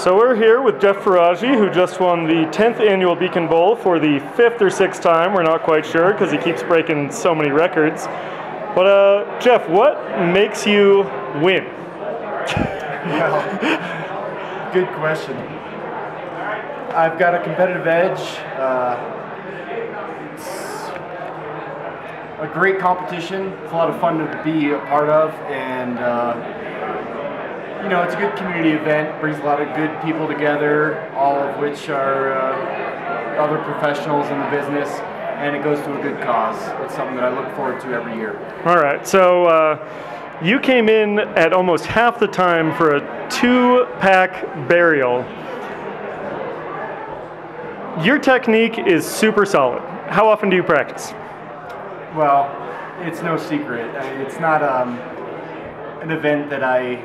So we're here with Jeff Ferragi, who just won the 10th annual Beacon Bowl for the 5th or 6th time. We're not quite sure because he keeps breaking so many records. But Jeff, what makes you win? Well, good question. I've got a competitive edge. It's a great competition. It's a lot of fun to be a part of, and you know, it's a good community event. Brings a lot of good people together, all of which are other professionals in the business, and it goes to a good cause. It's something that I look forward to every year. All right, so you came in at almost half the time for a 2-pack burial. Your technique is super solid. How often do you practice? Well, it's no secret. It's not an event that I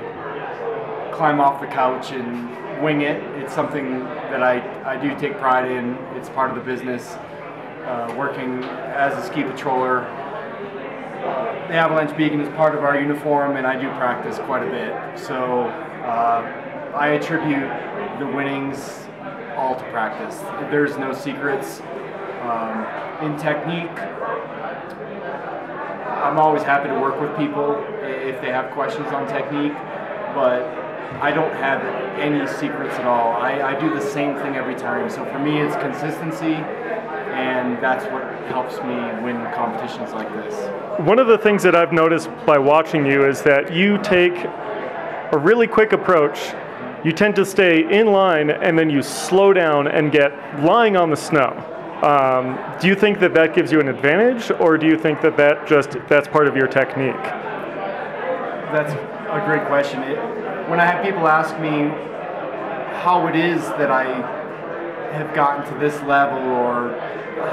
climb off the couch and wing it. It's something that I do take pride in. It's part of the business. Working as a ski patroller, the Avalanche Beacon is part of our uniform, and I do practice quite a bit. So I attribute the winnings all to practice. There's no secrets. In technique, I'm always happy to work with people if they have questions on technique, but I don't have any secrets at all. I do the same thing every time. So for me, it's consistency, and that's what helps me win competitions like this. One of the things that I've noticed by watching you is that you take a really quick approach. You tend to stay in line, and then you slow down and get lying on the snow. Do you think that that gives you an advantage, or do you think that that's part of your technique? That's a great question. When I have people ask me how it is that I have gotten to this level or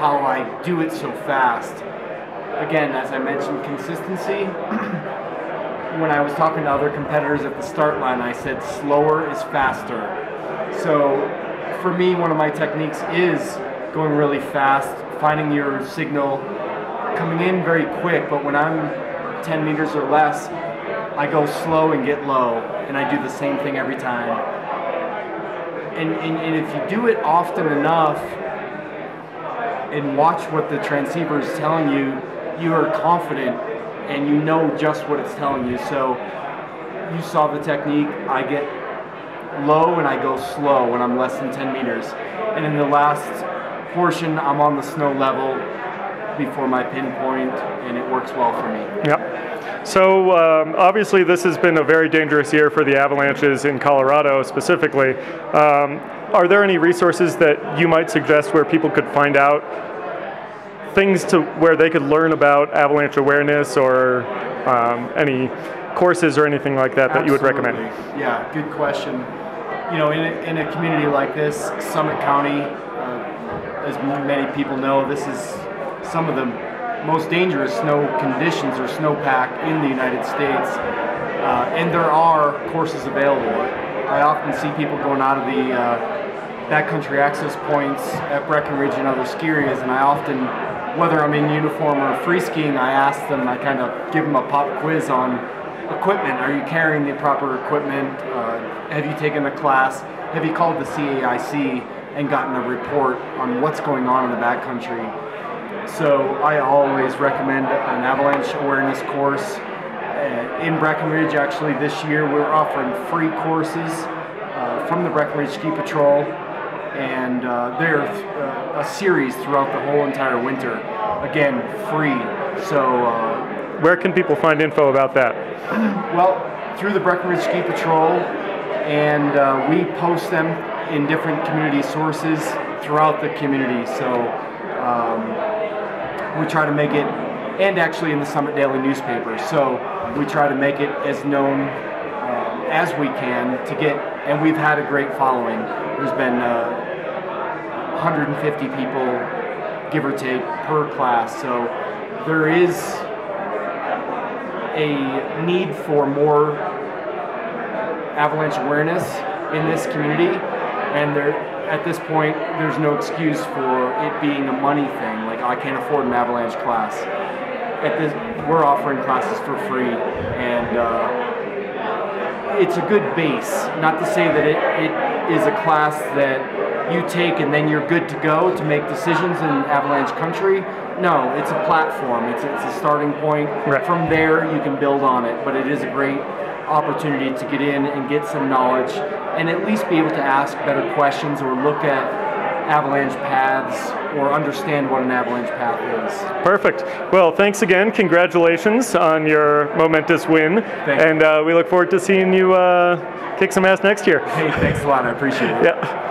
how I do it so fast, again, as I mentioned, consistency. When I was talking to other competitors at the start line, I said slower is faster. So for me, one of my techniques is going really fast, finding your signal, coming in very quick, but when I'm 10 meters or less, I go slow and get low, and I do the same thing every time. And if you do it often enough and watch what the transceiver is telling you, you are confident and you know just what it's telling you. So you saw the technique. I get low and I go slow when I'm less than 10 meters. And in the last portion, I'm on the snow level before my pinpoint, and it works well for me. Yep. So obviously this has been a very dangerous year for the Avalanches in Colorado specifically. Are there any resources that you might suggest where people could find out things to where they could learn about avalanche awareness, or any courses or anything like that that you would recommend? Yeah, good question. You know, in a community like this, Summit County, as many people know, this is some of the most dangerous snow conditions or snowpack in the United States, and there are courses available. I often see people going out of the backcountry access points at Breckenridge and other ski areas, and I often, whether I'm in uniform or free skiing, I ask them, I kind of give them a pop quiz on equipment. Are you carrying the proper equipment? Have you taken the class? Have you called the CAIC and gotten a report on what's going on in the backcountry? So I always recommend an avalanche awareness course. In Breckenridge, actually this year, we're offering free courses from the Breckenridge Ski Patrol, and they're a series throughout the whole entire winter. Again, free. So where can people find info about that? Well, through the Breckenridge Ski Patrol, and we post them in different community sources throughout the community. So we try to make it, and actually in the Summit Daily newspaper. So we try to make it as known as we can to get, and we've had a great following. There's been 150 people, give or take, per class. So there is a need for more avalanche awareness in this community, and at this point, there's no excuse for it being a money thing. Like, I can't afford an avalanche class. We're offering classes for free, and it's a good base. Not to say that it is a class that you take and then you're good to go to make decisions in avalanche country. No, it's a platform. It's a starting point. Right. From there, you can build on it. But it is a great opportunity to get in and get some knowledge and at least be able to ask better questions or look at avalanche paths or understand what an avalanche path is. Perfect. Well, thanks again. Congratulations on your momentous win. Thank you. And we look forward to seeing you kick some ass next year. Hey, thanks a lot. I appreciate it. Yeah.